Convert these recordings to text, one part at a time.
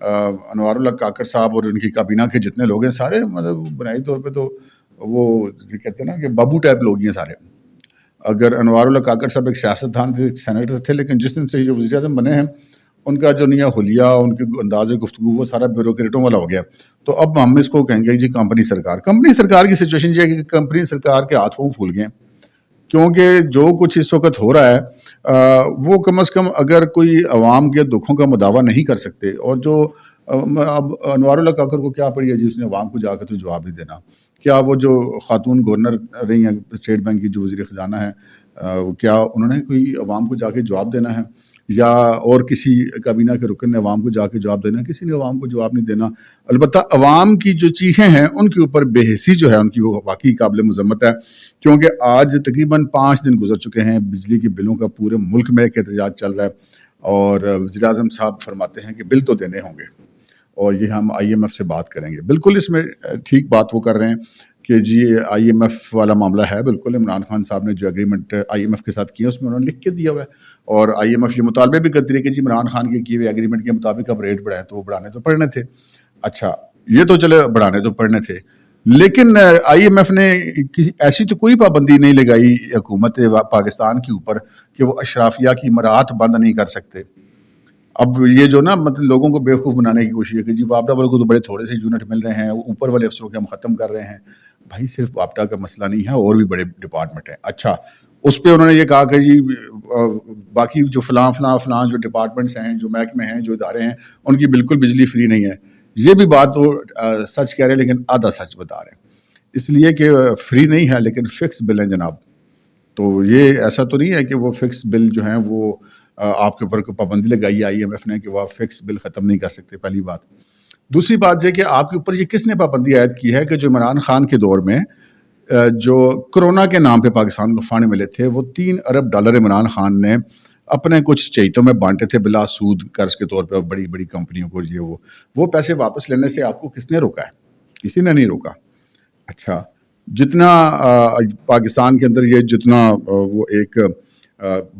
انوار اللہ کاکڑ صاحب اور ان کی کابینہ کے جتنے لوگ ہیں سارے مطلب بنائی طور پہ تو وہ کہتے ہیں نا کہ بابو ٹائپ لوگ ہی ہیں سارے. اگر انوار اللہ کاکڑ صاحب ایک سیاستدان تھے, سینیٹر تھے, لیکن جس دن سے جو وزیر اعظم بنے ہیں ان کا جو نیا حلیہ, ان کے انداز گفتگو وہ سارا بیوروکریٹوں والا ہو گیا. تو اب ہم اس کو کہیں گے جی کمپنی سرکار کی سچویشن یہ ہے کہ کمپنی سرکار کے ہاتھوں پھول گئے, کیونکہ جو کچھ اس وقت ہو رہا ہے وہ کم از کم اگر کوئی عوام کے دکھوں کا مداوع نہیں کر سکتے, اور جو اب انوار اللہ کاکڑ کو کیا پڑی ہے جی اس نے عوام کو جا کے تو جواب نہیں دینا. کیا وہ جو خاتون گورنر رہی ہیں اسٹیٹ بینک کی جو وزیر خزانہ ہے, کیا انہوں نے کوئی عوام کو جا کے جواب دینا ہے, یا اور کسی کابینہ کے رکن نے عوام کو جا کے جواب دینا ہے؟ کسی نے عوام کو جواب نہیں دینا. البتہ عوام کی جو چیخیں ہیں ان کے اوپر بے حسی جو ہے ان کی وہ واقعی قابل مذمت ہے, کیونکہ آج تقریباً 5 دن گزر چکے ہیں بجلی کے بلوں کا پورے ملک میں ایک احتجاج چل رہا ہے, اور وزیر اعظم صاحب فرماتے ہیں کہ بل تو دینے ہوں گے اور یہ ہم آئی ایم ایف سے بات کریں گے. بالکل اس میں ٹھیک بات وہ کر رہے ہیں کہ جی آئی ایم ایف والا معاملہ ہے. بالکل عمران خان صاحب نے جو ایگریمنٹ آئی ایم ایف کے ساتھ کیا اس میں انہوں نے لکھ کے دیا ہوا ہے, اور آئی ایم ایف یہ مطالبے بھی کرتی ہے کہ جی عمران خان کے کیے ہوئے ایگریمنٹ کے مطابق اب ریٹ بڑھائیں, تو وہ بڑھانے تو پڑنے تھے. اچھا یہ تو چلے بڑھانے تو پڑنے تھے, لیکن آئی ایم ایف نے ایسی تو کوئی پابندی نہیں لگائی حکومت پاکستان کے اوپر کہ وہ اشرافیہ کی مراعات بند نہیں کر سکتے. اب یہ جو نا مطلب لوگوں کو بیوقوف بنانے کی کوشش ہے کہ جی وابڈا والوں کو تو بڑے تھوڑے سے یونٹ مل رہے ہیں, اوپر والے افسروں کے ہم ختم کر رہے ہیں. بھائی صرف وابڈا کا مسئلہ نہیں ہے, اور بھی بڑے ڈپارٹمنٹ ہیں. اچھا اس پہ انہوں نے یہ کہا کہ جی باقی جو فلاں جو ڈپارٹمنٹس ہیں, جو محکمے ہیں, جو ادارے ہیں, ان کی بالکل بجلی فری نہیں ہے. یہ بھی بات وہ سچ کہہ رہے ہیں لیکن آدھا سچ بتا رہے ہیں, اس لیے کہ فری نہیں ہے لیکن فکس بل ہیں جناب. تو یہ ایسا تو نہیں ہے کہ وہ فکس بل جو ہیں وہ آپ کے اوپر پابندی لگائی آئی ایم ایف نے کہ وہ آپ فکس بل ختم نہیں کر سکتے, پہلی بات. دوسری بات یہ کہ آپ کے اوپر یہ کس نے پابندی عائد کی ہے کہ جو عمران خان کے دور میں جو کرونا کے نام پہ پاکستان کو فنڈ ملے تھے وہ $3 ارب عمران خان نے اپنے کچھ چیتوں میں بانٹے تھے بلا سود قرض کے طور پہ بڑی بڑی کمپنیوں کو. یہ وہ پیسے واپس لینے سے آپ کو کس نے روکا ہے؟ کسی نے نہیں روکا. اچھا جتنا پاکستان کے اندر یہ جتنا وہ ایک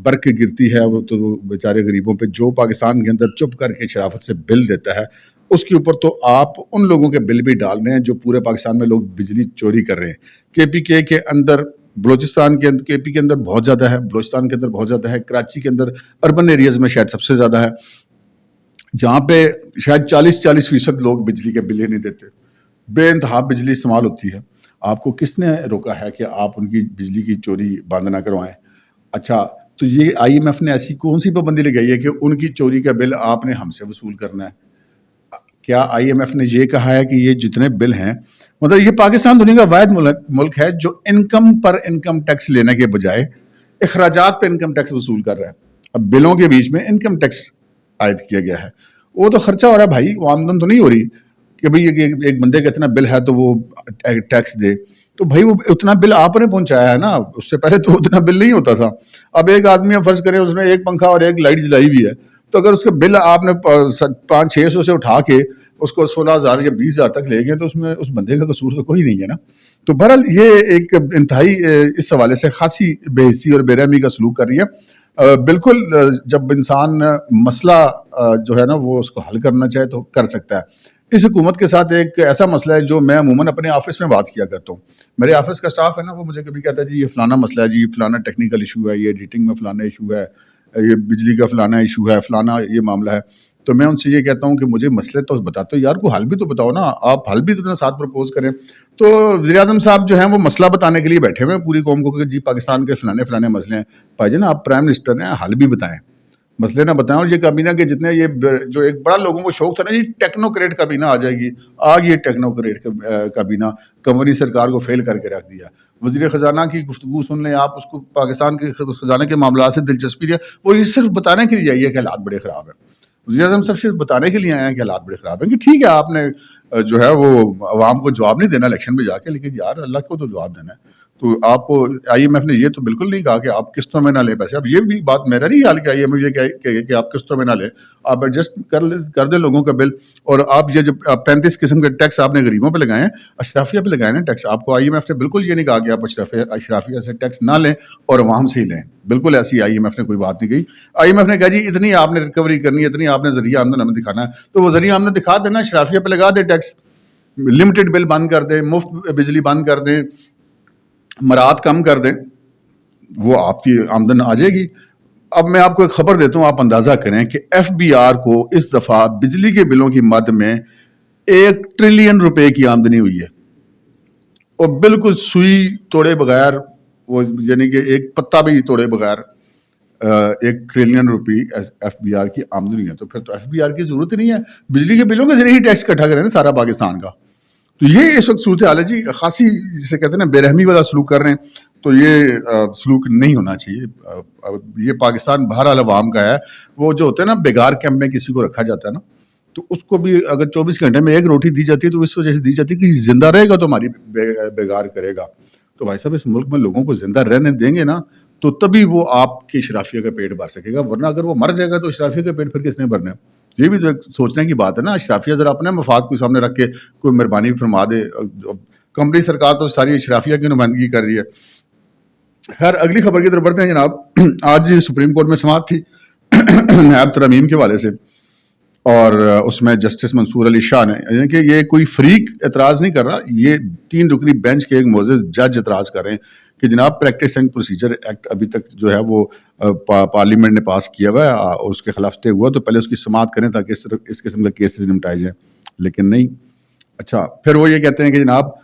برق گرتی ہے وہ تو بیچارے غریبوں پہ, جو پاکستان کے اندر چپ کر کے شرافت سے بل دیتا ہے اس کے اوپر تو آپ ان لوگوں کے بل بھی ڈال رہے ہیں جو پورے پاکستان میں لوگ بجلی چوری کر رہے ہیں. کے پی کے اندر بلوچستان کے اندر, کے پی کے اندر بہت زیادہ ہے, بلوچستان کے اندر بہت زیادہ ہے, کراچی کے اندر اربن ایریاز میں شاید سب سے زیادہ ہے, جہاں پہ شاید 40% لوگ بجلی کے بل ہی نہیں دیتے. بے انتہا بجلی استعمال ہوتی ہے. آپ کو کس نے روکا ہے کہ آپ ان کی بجلی کی چوری بند نہ کروائیں؟ اچھا تو یہ آئی ایم ایف نے ایسی کون سی پابندی لگائی ہے کہ ان کی چوری کا بل آپ نے ہم سے وصول کرنا ہے؟ کیا آئی ایم ایف نے یہ کہا ہے کہ یہ جتنے بل ہیں, مطلب یہ پاکستان دنیا کا واحد ملک ہے جو انکم پر انکم ٹیکس لینے کے بجائے اخراجات پہ انکم ٹیکس وصول کر رہا ہے. اب بلوں کے بیچ میں انکم ٹیکس عائد کیا گیا ہے, وہ تو خرچہ ہو رہا ہے بھائی, وہ آمدن تو نہیں ہو رہی کہ بھئی ایک بندے کا اتنا بل ہے تو وہ ٹیکس دے. تو بھائی وہ اتنا بل آپ نے پہنچایا ہے نا, اس سے پہلے تو اتنا بل نہیں ہوتا تھا. اب ایک آدمی فرض کریں اس نے ایک پنکھا اور ایک لائٹ جلائی ہوئی ہے, تو اگر اس کا بل آپ نے 500-600 سے اٹھا کے اس کو 16,000 یا 20,000 تک لے گئے تو اس میں اس بندے کا قصور تو کوئی نہیں ہے نا. تو بہرحال یہ ایک انتہائی اس حوالے سے خاصی بے حسی اور بے رحمی کا سلوک کر رہی ہے. بالکل جب انسان مسئلہ جو ہے نا وہ اس کو حل کرنا چاہے تو کر سکتا ہے. اس حکومت کے ساتھ ایک ایسا مسئلہ ہے جو میں عموماً اپنے آفس میں بات کیا کرتا ہوں. میرے آفس کا سٹاف ہے نا, وہ مجھے کبھی کہتا ہے جی یہ فلانا مسئلہ ہے, جی فلانا ٹیکنیکل ایشو ہے, یہ ایڈیٹنگ میں فلانا ایشو ہے, یہ بجلی کا فلانا ایشو ہے, فلانا یہ معاملہ ہے. تو میں ان سے یہ کہتا ہوں کہ مجھے مسئلے تو بتاتے ہو یار, کو حل بھی تو بتاؤ نا, آپ حل بھی تو اپنے ساتھ پرپوز کریں. تو وزیر اعظم صاحب جو ہیں وہ مسئلہ بتانے کے لیے بیٹھے ہوئے ہیں پوری قوم کو کہ جی پاکستان کے فلانے مسئلے ہیں. بھائی جان آپ پرائم منسٹر ہیں, حل بھی بتائیں, مسئلے نہ بتائیں. اور یہ کابینہ کے جتنے یہ جو ایک بڑا لوگوں کو شوق تھا نا جی ٹیکنوکریٹ کابینہ آ جائے گی, آج یہ ٹیکنوکریٹ کابینہ کمپنی سرکار کو فیل کر کے رکھ دیا. وزیر خزانہ کی گفتگو سن لیں آپ, اس کو پاکستان کے خزانے کے معاملات سے دلچسپی دیا, وہ یہ صرف بتانے کے لیے آئی ہے کہ حالات بڑے خراب ہیں. وزیر اعظم صاحب صرف بتانے کے لیے آئے ہیں کہ حالات بڑے خراب ہیں, کہ ٹھیک ہے آپ نے جو ہے وہ عوام کو جواب نہیں دینا الیکشن میں جا کے, لیکن یار اللہ کو تو جواب دینا ہے. تو آپ کو IMF نے یہ تو بالکل نہیں کہا کہ آپ قسطوں میں نہ لیں پیسے. اب یہ بھی بات میرا نہیں خیال کہ IMF یہ کہے کہ آپ قسطوں میں نہ لیں, آپ ایڈجسٹ کر دیں لوگوں کا بل. اور آپ یہ جو 35 قسم کے ٹیکس آپ نے غریبوں پہ لگائے ہیں, اشرافیہ پہ لگائے ہیں ٹیکس, آپ کو IMF نے بالکل یہ نہیں کہا کہ آپ اشرافیہ سے ٹیکس نہ لیں اور عوام سے ہی لیں. بالکل ایسی IMF نے کوئی بات نہیں کہی. IMF نے کہا جی اتنی آپ نے ریکوری کرنی ہے, اتنی آپ نے ذریعہ آمدن ہمیں دکھانا ہے, تو وہ ذریعہ آمدن دکھا دینا, اشرافیہ پہ لگا دے ٹیکس, لمیٹڈ بل بند کر دیں, مفت بجلی بند کر دیں, مراد کم کر دیں, وہ آپ کی آمدن آ جائے گی. اب میں آپ کو ایک خبر دیتا ہوں, آپ اندازہ کریں کہ FBR کو اس دفعہ بجلی کے بلوں کی مد میں 1 ٹریلین روپے کی آمدنی ہوئی ہے, اور بالکل سوئی توڑے بغیر, وہ یعنی کہ ایک پتا بھی توڑے بغیر 1 ٹریلین روپی FBR کی آمدنی ہے. تو پھر تو FBR کی ضرورت ہی نہیں ہے, بجلی کے بلوں کے ذریعے ہی ٹیکس اکٹھا کریں نا سارا پاکستان کا. تو یہ اس وقت صورت حال ہے جی, خاصی جسے کہتے ہیں نا بے رحمی والا سلوک کر رہے ہیں. تو یہ سلوک نہیں ہونا چاہیے. یہ پاکستان بہرحال عوام کا ہے. وہ جو ہوتا ہے نا بیگار کیمپ میں کسی کو رکھا جاتا ہے نا, تو اس کو بھی اگر 24 گھنٹے میں 1 روٹی دی جاتی ہے تو اس وجہ سے دی جاتی ہے کہ زندہ رہے گا تو ہماری بیگار کرے گا. تو بھائی صاحب اس ملک میں لوگوں کو زندہ رہنے دیں گے نا, تو تبھی وہ آپ کے اشرافیہ کا پیٹ بھر سکے گا, ورنہ اگر وہ مر جائے گا تو اشرافیہ کا پیٹ پھر کس نے بھرنا ہے. یہ بھی تو ایک سوچنے کی بات ہے نا. اشرافیہ ذرا اپنے مفاد کو سامنے رکھ کے کوئی مہربانی فرما دے. کمپنی سرکار تو ساری اشرافیہ کی نمائندگی کر رہی ہے. خیر اگلی خبر کی طرف بڑھتے ہیں جناب. آج سپریم کورٹ میں سماعت تھی نیب ترامیم کے حوالے سے, اور اس میں جسٹس منصور علی شاہ نے, یعنی کہ یہ کوئی فریق اعتراض نہیں کر رہا, یہ 3 رکنی بینچ کے ایک معزز جج اعتراض کر رہے ہیں کہ جناب پریکٹس اینڈ پروسیجر ایکٹ ابھی تک جو ہے وہ پارلیمنٹ نے پاس کیا ہوا ہے اور اس کے خلاف اسٹے ہوا, تو پہلے اس کی سماعت کریں تاکہ اس قسم کے کیسز نمٹائے جائیں. لیکن نہیں. اچھا پھر وہ یہ کہتے ہیں کہ جناب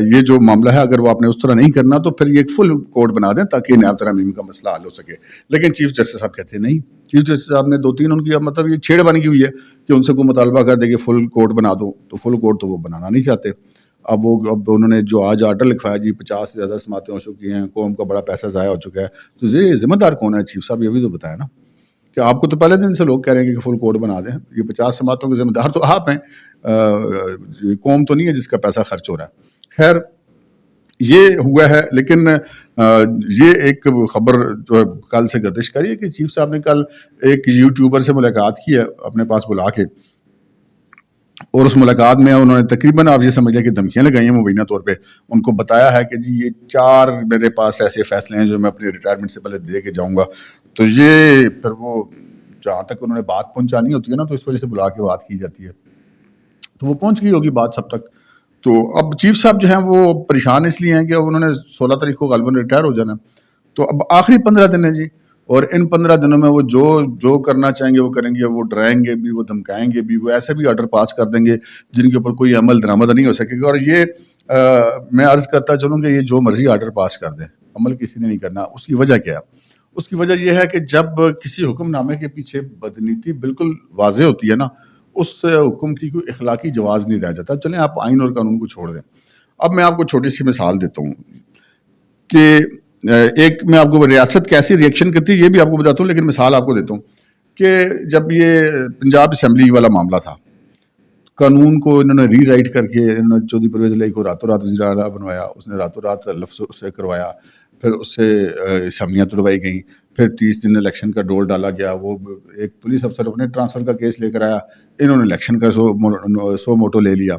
یہ جو معاملہ ہے اگر وہ آپ نے اس طرح نہیں کرنا تو پھر یہ ایک فل کوڈ بنا دیں تاکہ نیب ترامیم کا مسئلہ حل ہو سکے. لیکن چیف جسٹس صاحب کہتے ہیں نہیں. چیف جسٹس صاحب نے 2-3 ان کی مطلب یہ چھیڑ بن کی ہوئی ہے کہ ان سے کوئی مطالبہ کر دے کہ فل کوڈ بنا دو, تو فل کوڈ تو وہ بنانا نہیں چاہتے. اب انہوں نے جو آج آرڈر لکھوایا جی 50 سے زیادہ سماعتیں ہو چکی ہیں, قوم کا بڑا پیسہ ضائع ہو چکا ہے, تو یہ ذمہ دار کون ہے چیف صاحب, یہ بھی تو بتایا نا کہ آپ کو تو پہلے دن سے لوگ کہہ رہے ہیں کہ فل کوڈ بنا دیں. یہ 50 سماعتوں کے ذمہ دار تو آپ ہیں, قوم تو نہیں ہے جس کا پیسہ خرچ ہو رہا ہے. خیر یہ ہوا ہے. لیکن یہ ایک خبر جو کل سے گردش کری ہے کہ چیف صاحب نے کل ایک یوٹیوبر سے ملاقات کی ہے اپنے پاس بلا کے, اور اس ملاقات میں انہوں نے تقریباً آپ یہ سمجھ لیں کہ دھمکیاں لگائی ہیں مبینہ طور پہ. ان کو بتایا ہے کہ جی یہ 4 میرے پاس ایسے فیصلے ہیں جو میں اپنے ریٹائرمنٹ سے پہلے دے کے جاؤں گا. تو یہ پھر وہ جہاں تک انہوں نے بات پہنچانی ہوتی ہے نا, تو اس وجہ سے بلا کے بات کی جاتی ہے, تو وہ پہنچ گئی ہوگی بات سب تک. تو اب چیف صاحب جو ہیں وہ پریشان اس لیے ہیں کہ اب انہوں نے 16 تاریخ کو غالباً ریٹائر ہو جانا, تو اب آخری 15 دن ہیں جی, اور ان 15 دنوں میں وہ جو کرنا چاہیں گے وہ کریں گے. وہ ڈرائیں گے بھی, وہ دھمکائیں گے بھی, وہ ایسے بھی آرڈر پاس کر دیں گے جن کے اوپر کوئی عمل درآمد نہیں ہو سکے گا. اور یہ میں عرض کرتا چلوں کہ یہ جو مرضی آرڈر پاس کر دیں, عمل کسی نے نہیں کرنا. اس کی وجہ کیا ہے؟ اس کی وجہ یہ ہے کہ جب کسی حکم نامے کے پیچھے بدنیتی بالکل واضح ہوتی ہے نا, اس حکم کی کوئی اخلاقی جواز نہیں رہ جاتا. چلیں آپ آئین اور قانون کو چھوڑ دیں. اب میں آپ کو چھوٹی سی مثال دیتا ہوں کہ ایک میں آپ کو ریاست کیسی ریئیکشن کرتی ہے یہ بھی آپ کو بتاتا ہوں, لیکن مثال آپ کو دیتا ہوں کہ جب یہ پنجاب اسمبلی والا معاملہ تھا, قانون کو انہوں نے ری رائٹ کر کے انہوں نے چودھری پرویز الہی کو راتوں رات وزیر اعلیٰ بنوایا, اس نے راتوں رات لفظ سے کروایا, پھر اس سے اسمبلیاں تڑوائی گئیں, پھر 30 دن الیکشن کا ڈول ڈالا گیا. وہ ایک پولیس افسر اپنے ٹرانسفر کا کیس لے کر آیا, انہوں نے الیکشن کا سو موٹو لے لیا.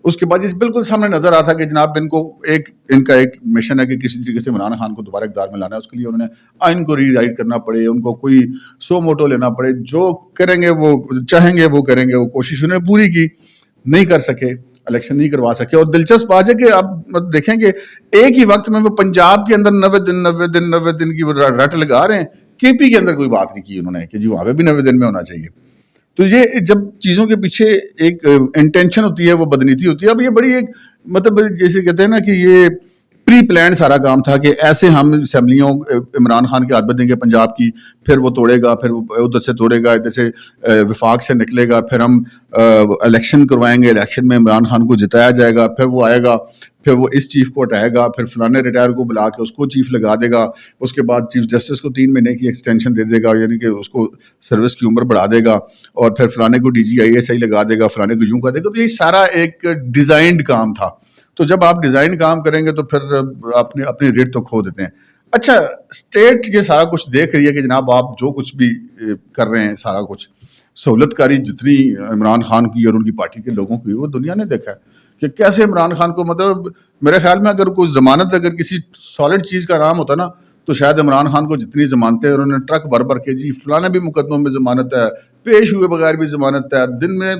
اس کے بعد بالکل سامنے نظر آتا کہ جناب ان کا ایک مشن ہے کہ کسی طریقے سے عمران خان کو دوبارہ اقتدار میں لانا ہے. اس کے لیے انہوں نے آئین کو ری رائٹ کرنا پڑے, ان کو کوئی سو موٹو لینا پڑے, جو کریں گے وہ چاہیں گے وہ کریں گے. وہ کوشش انہوں نے پوری کی, نہیں کر سکے, الیکشن نہیں کروا سکے. اور دلچسپ بات ہے کہ اب دیکھیں کہ ایک ہی وقت میں وہ پنجاب کے اندر 90 دن کی رٹ لگا رہے ہیں, کے پی کے اندر کوئی بات نہیں کی انہوں نے کہ جی وہاں پہ بھی 90 دن میں ہونا چاہیے. تو یہ جب چیزوں کے پیچھے ایک انٹینشن ہوتی ہے, وہ بدنیتی ہوتی ہے. اب یہ بڑی ایک مطلب جیسے کہتے ہیں نا کہ یہ پری پلان سارا کام تھا کہ ایسے ہم اسمبلیوں عمران خان کے ہاتھ میں دیں گے پنجاب کی, پھر وہ توڑے گا, پھر وہ ادھر سے توڑے گا, ادھر سے وفاق سے نکلے گا, پھر ہم الیکشن کروائیں گے, الیکشن میں عمران خان کو جتایا جائے گا, پھر وہ آئے گا, پھر وہ اس چیف کو ہٹائے گا, پھر فلانے ریٹائر کو بلا کے اس کو چیف لگا دے گا, اس کے بعد چیف جسٹس کو 3 مہینے کی ایکسٹینشن دے دے گا, یعنی کہ اس کو سروس کی عمر بڑھا دے گا, اور پھر فلانے کو DG IAS لگا دے گا, فلانے کو یوں کر دے گا. تو یہ سارا ایک ڈیزائنڈ کام تھا. تو جب آپ ڈیزائن کام کریں گے تو پھر اپنی ریٹ تو کھو دیتے ہیں. اچھا اسٹیٹ یہ سارا کچھ دیکھ رہی ہے کہ جناب آپ جو کچھ بھی کر رہے ہیں سارا کچھ سہولت کاری جتنی عمران خان کی اور ان کی پارٹی کے لوگوں کی وہ دنیا نے دیکھا ہے کہ کیسے عمران خان کو مطلب میرے خیال میں اگر کوئی ضمانت اگر کسی سالڈ چیز کا نام ہوتا نا تو شاید عمران خان کو جتنی ضمانتیں اور انہوں نے ٹرک بھر بھر کے جی فلانے بھی مقدموں میں ضمانت ہے پیش ہوئے بغیر بھی ضمانت ہے دن میں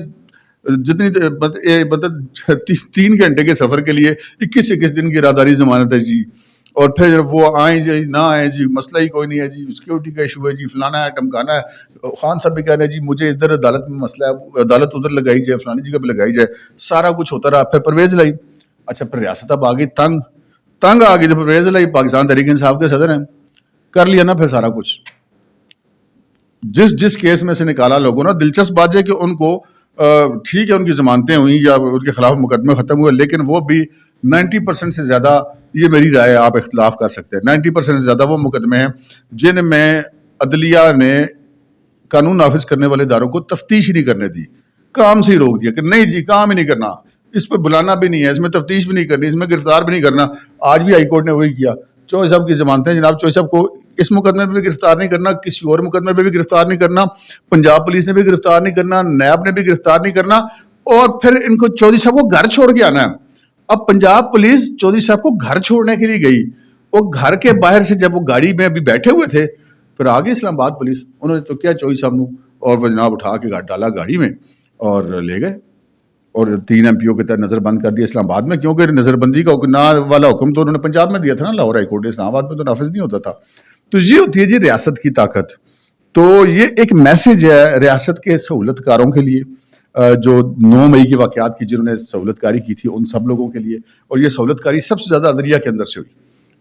جتنی مطلب 3 گھنٹے کے سفر کے لیے 21 دن کی راداری ضمانت ہے جی اور پھر وہ آئیں جی نہ آئیں جی مسئلہ ہی کوئی نہیں ہے جی سیکورٹی کا ایشو ہے جی فلانا ہے ٹمکانا ہے خان صاحب بھی کہہ رہے ہیں جی مجھے ادھر عدالت میں مسئلہ ہے عدالت ادھر لگائی جائے فلانی جگہ پہ لگائی جائے سارا کچھ ہوتا رہا پھر پرویز لائی اچھا پھر ریاست اب آ گئی تنگ آ گئی تو پرویز لائی پاکستان تحریک انصاف کے صدر ہیں کر لیا نا پھر سارا کچھ جس کیس میں سے نکالا لوگوں نے دلچسپ بات ہے کہ ان کو ٹھیک ہے ان کی ضمانتیں ہوئیں یا ان کے خلاف مقدمے ختم ہوئے لیکن وہ بھی 90% سے زیادہ یہ میری رائے آپ اختلاف کر سکتے ہیں 90% سے زیادہ وہ مقدمے ہیں جن میں عدلیہ نے قانون نافذ کرنے والے اداروں کو تفتیش ہی نہیں کرنے دی کام سے ہی روک دیا کہ نہیں جی کام ہی نہیں کرنا اس پہ بلانا بھی نہیں ہے اس میں تفتیش بھی نہیں کرنی اس میں گرفتار بھی نہیں کرنا آج بھی ہائی کورٹ نے وہی کیا چوہے صاحب کی ضمانتیں جناب چوہے صاحب کو اس مقدمے پہ بھی گرفتار نہیں کرنا کسی اور مقدمے پہ بھی گرفتار نہیں کرنا پنجاب پولیس نے بھی گرفتار نہیں کرنا نیب نے بھی گرفتار نہیں کرنا اور پھر ان کو چودھری صاحب کو گھر چھوڑ کے آنا ہے اب پنجاب پولیس چودھری صاحب کو گھر چھوڑنے کے لیے گئی وہ گھر کے باہر سے جب وہ گاڑی میں ابھی بیٹھے ہوئے تھے پھر آگے اسلام آباد پولیس انہوں نے تو کیا چودھری صاحب نے اور وہ جناب اٹھا کے ڈالا گاڑی میں اور لے گئے اور 3 MP کے تحت نظر بند کر دیا اسلام آباد میں کیونکہ نظر بندی کا والا حکم تو انہوں نے پنجاب میں دیا تھا نا لاہور ہائی کورٹ اسلام آباد میں تو نافذ نہیں ہوتا تھا تو یہ ہوتی ہے جی ریاست کی طاقت تو یہ ایک میسج ہے ریاست کے سہولت کاروں کے لیے جو 9 مئی کے واقعات کی جنہوں نے سہولت کاری کی تھی ان سب لوگوں کے لیے اور یہ سہولت کاری سب سے زیادہ عدلیہ کے اندر سے ہوئی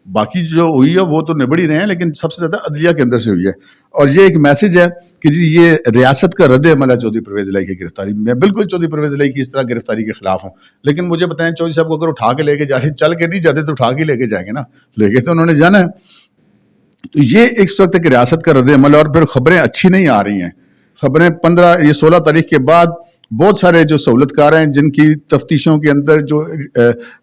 باقی جو ہوئی ہے وہ تو نبڑ ہی رہے ہیں لیکن سب سے زیادہ عدلیہ کے اندر سے ہوئی ہے اور یہ ایک میسج ہے کہ جی یہ ریاست کا رد عمل ہے چودھری پرویز الہی کی گرفتاری میں بالکل چودھری پرویز الہی کی اس طرح گرفتاری کے خلاف ہوں لیکن مجھے بتائیں چودھری صاحب کو اگر اٹھا کے لے کے جائے چل کے نہیں جاتے تو اٹھا کے لے کے جائیں گے نا لے کے تو انہوں نے جانا ہے تو یہ ایک وقت کہ ریاست کا رد عمل اور پھر خبریں اچھی نہیں آ رہی ہیں خبریں 16 تاریخ کے بعد بہت سارے جو سہولت کار ہیں جن کی تفتیشوں کے اندر جو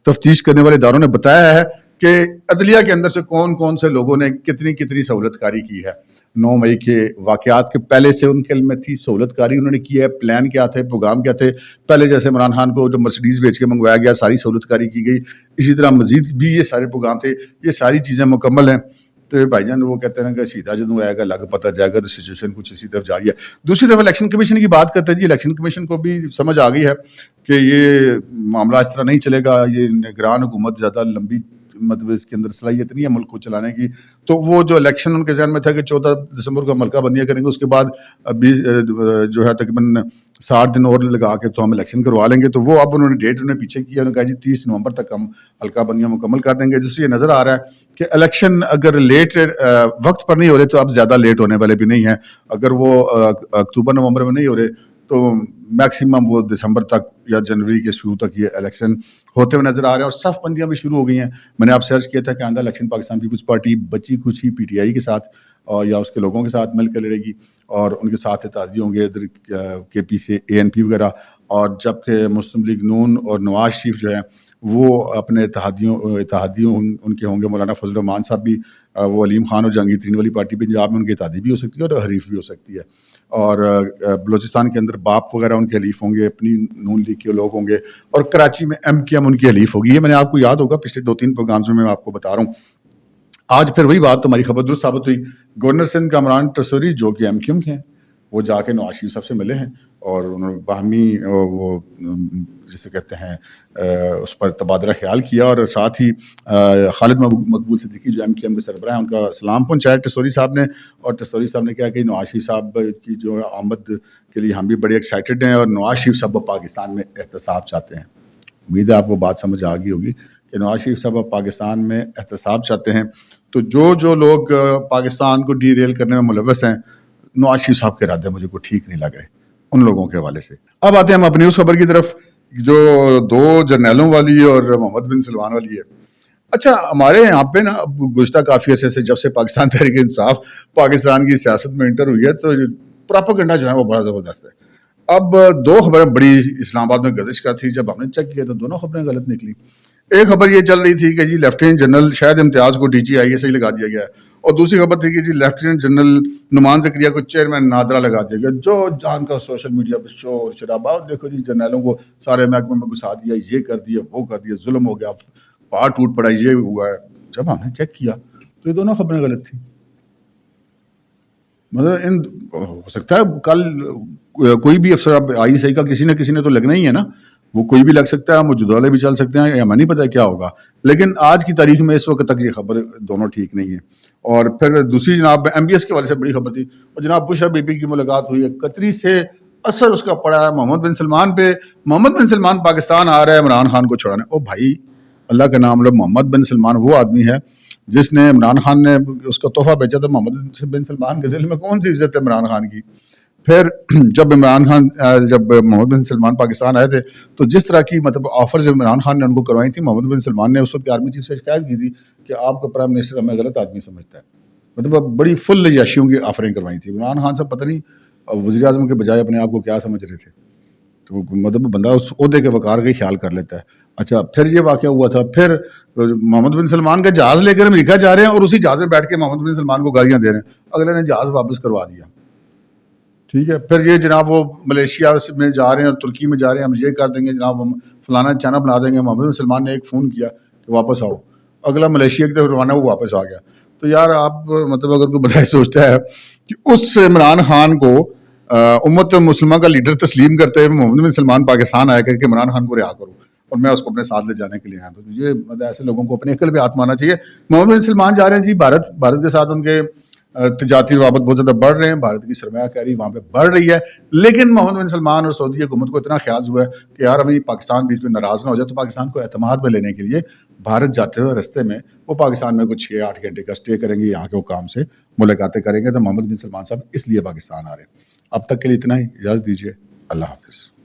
تفتیش کرنے والے اداروں نے بتایا ہے کہ عدلیہ کے اندر سے کون سے لوگوں نے کتنی سہولت کاری کی ہے 9 مئی کے واقعات کے پہلے سے ان کے علم میں تھی سہولت کاری انہوں نے کی ہے پلان کیا تھے پروگرام کیا تھے پہلے جیسے عمران خان کو جو مرسیڈیز بیچ کے منگوایا گیا ساری سہولت کاری کی گئی اسی طرح مزید بھی یہ سارے پروگرام تھے یہ ساری چیزیں مکمل ہیں تو بھائی جان وہ کہتے ہیں کہ سیدھا جدوں آئے گا لگ پتہ جائے گا تو سچویشن کچھ اسی طرف جا رہی ہے دوسری طرف الیکشن کمیشن کی بات کرتے ہیں جی الیکشن کمیشن کو بھی سمجھ آ گئی ہے کہ یہ معاملہ اس طرح نہیں چلے گا یہ نگران حکومت زیادہ لمبی مطلب اس کے اندر صلاحیت نہیں ہے ملک کو چلانے کی تو وہ جو الیکشن ان کے ذہن میں تھا کہ 14 دسمبر کو ملکہ بندیاں کریں گے اس کے بعد جو ہے تقریباً 60 دن اور لگا کے تو ہم الیکشن کروا لیں گے تو وہ اب انہوں نے ڈیٹ انہیں پیچھے کیا انہوں نے کہا جی 30 نومبر تک ہم حلقہ بندیاں مکمل کر دیں گے جس سے یہ نظر آ رہا ہے کہ الیکشن اگر لیٹ وقت پر نہیں ہو رہے تو اب زیادہ لیٹ ہونے والے بھی نہیں ہیں اگر وہ اکتوبر نومبر میں نہیں ہو رہے تو میکسیمم وہ دسمبر تک یا جنوری کے شروع تک یہ الیکشن ہوتے ہوئے نظر آ رہے ہیں اور صف بندیاں بھی شروع ہو گئی ہیں میں نے آپ سرچ کیا تھا کہ آئندہ الیکشن پاکستان پیپلز پارٹی بچی کچھ ہی PTI کے ساتھ یا اس کے لوگوں کے ساتھ مل کر لڑے گی اور ان کے ساتھ اتحادی ہوں گے ادھر KP سے ANP وغیرہ اور جبکہ مسلم لیگ نون اور نواز شریف جو ہیں وہ اپنے اتحادیوں ان کے ہوں گے مولانا فضل الرحمان صاحب بھی وہ علیم خان اور جہانگیر ترین والی پارٹی پنجاب میں ان کی اتحادی بھی ہو سکتی ہے اور حریف بھی ہو سکتی ہے اور بلوچستان کے اندر باپ وغیرہ ان کے حلیف ہوں گے اپنی نون لیگ کے لوگ ہوں گے اور کراچی میں MKM ان کی حلیف ہوگی یہ میں نے آپ کو یاد ہوگا پچھلے 2-3 پروگرامز میں آپ کو بتا رہا ہوں آج پھر وہی بات تمہاری خبر درست ثابت ہوئی گورنر سندھ کامران ٹسوری جو کہ MKM کے ہیں وہ جا کے نواز شریف صاحب سے ملے ہیں اور انہوں نے باہمی وہ جسے کہتے ہیں اس پر تبادلہ خیال کیا اور ساتھ ہی خالد مقبول صدیقی جو MKM کے سربراہ ہیں ان کا سلام پہنچایا ٹسوری صاحب نے اور ٹسوری صاحب نے کہا کہ نواز شریف صاحب کی جو آمد کے لیے ہم بھی بڑے ایکسائٹیڈ ہیں اور نواز شریف صاحب پاکستان میں احتساب چاہتے ہیں امید ہے آپ کو بات سمجھ آ گئی ہوگی کہ نواز شریف صاحب پاکستان میں احتساب چاہتے ہیں تو جو لوگ پاکستان کو ڈی ریل کرنے میں ملوث ہیں نواز شریف صاحب کے ارادے مجھے کو ٹھیک نہیں لگ رہے ان لوگوں کے حوالے سے اب آتے ہیں ہم اپنی اس خبر کی طرف جو 2 جرنیلوں والی اور محمد بن سلمان والی ہے اچھا ہمارے یہاں پہ نا گزشتہ کافی عرصے سے جب سے پاکستان تحریک انصاف پاکستان کی سیاست میں انٹر ہوئی ہے تو پراپاگنڈا جو ہے وہ بڑا زبردست ہے اب 2 خبریں بڑی اسلام آباد میں گردش کا تھی جب ہم نے چیک کیا تو دونوں خبریں غلط نکلی ایک خبر یہ چل رہی تھی کہ جی لیفٹیننٹ جنرل شاہد امتیاز کو DGI سے ہی لگا دیا گیا ہے، اور دوسری خبر تھی کہ جی لیفٹیننٹ جنرل نعمان زکریا کو چیئرمین نادرا لگا دیا گیا، جو جان کا سوشل میڈیا پہ شور شرابہ، دیکھو جی جرنیلوں کو سارے محکمے میں گھسا دیا، یہ کر دیا وہ کر دیا، ظلم ہو گیا، پار ٹوٹ پڑا، یہ ہوا ہے۔ جب ہم نے چیک کیا تو یہ دونوں خبریں غلط تھیں۔ مطلب ہو سکتا ہے کل کوئی بھی افسر ISI کا کسی نے تو لگنا ہی ہے نا، وہ کوئی بھی لگ سکتا ہے، موجودہ والے بھی چل سکتے ہیں، ہمیں نہیں پتا کیا ہوگا، لیکن آج کی تاریخ میں اس وقت تک یہ خبر دونوں ٹھیک نہیں ہے۔ اور پھر دوسری جناب MBS کے حوالے سے بڑی خبر تھی، اور جناب بشرا بی بی کی ملاقات ہوئی ہے، قطری سے اثر اس کا پڑا ہے محمد بن سلمان پہ۔ محمد بن سلمان پاکستان آ رہا ہے عمران خان کو چھڑانے۔ او بھائی اللہ کا نام لو، محمد بن سلمان وہ آدمی ہے جس نے عمران خان نے اس کا تحفہ بیچا تھا۔ محمد بن سلمان کے دل میں کون سی عزت ہے عمران خان کی؟ پھر جب محمد بن سلمان پاکستان آئے تھے تو جس طرح کی مطلب آفرز عمران خان نے ان کو کروائی تھی، محمد بن سلمان نے اس وقت آرمی چیف سے شکایت کی تھی کہ آپ کا پرائم منسٹر ہمیں غلط آدمی سمجھتا ہے، مطلب بڑی فل عیاشیوں کی آفریں کروائی تھی۔ عمران خان صاحب پتہ نہیں وزیر اعظم کے بجائے اپنے آپ کو کیا سمجھ رہے تھے، تو مطلب بندہ اس عہدے کے وقار کا ہی خیال کر لیتا ہے۔ اچھا پھر یہ واقعہ ہوا تھا، پھر محمد بن سلمان کا جہاز لے کر امریکہ جا رہے ہیں اور اسی جہاز میں بیٹھ کے محمد بن سلمان کو گالیاں دے رہے ہیں، اگلے نے جہاز واپس کروا دیا، ٹھیک ہے۔ پھر یہ جناب وہ ملیشیا میں جا رہے ہیں اور ترکی میں جا رہے ہیں، ہم یہ کر دیں گے جناب، ہم فلانا چانا بنا دیں گے۔ محمد بن سلمان نے ایک فون کیا کہ واپس آؤ، اگلا ملیشیا کی طرف روانہ، وہ واپس آ گیا۔ تو یار آپ مطلب اگر کوئی بندہ سوچتا ہے کہ اس عمران خان کو امت مسلمہ کا لیڈر تسلیم کرتے ہوئے محمد بن سلمان پاکستان آیا کہ عمران خان کو رہا کرو اور میں اس کو اپنے ساتھ لے جانے کے لیے آیا، تو یہ مطلب ایسے لوگوں کو اپنے عقل پہ ہاتھ مارنا چاہیے۔ محمد بن سلمان جا رہے ہیں جی بھارت کے ساتھ ان کے تجارتی روابط بہت زیادہ بڑھ رہے ہیں، بھارت کی سرمایہ کاری وہاں پہ بڑھ رہی ہے، لیکن محمد بن سلمان اور سعودی حکومت کو اتنا خیال ہوا ہے کہ یار ہمیں پاکستان بیچ میں ناراض نہ ہو جائے، تو پاکستان کو اعتماد میں لینے کے لیے بھارت جاتے ہوئے رستے میں وہ پاکستان میں کچھ 6-8 گھنٹے کا اسٹے کریں گے، یہاں کے حکام سے ملاقاتیں کریں گے۔ تو محمد بن سلمان صاحب اس لیے پاکستان آ رہے ہیں۔ اب تک کے لیے اتنا ہی، اجازت دیجیے، اللہ حافظ۔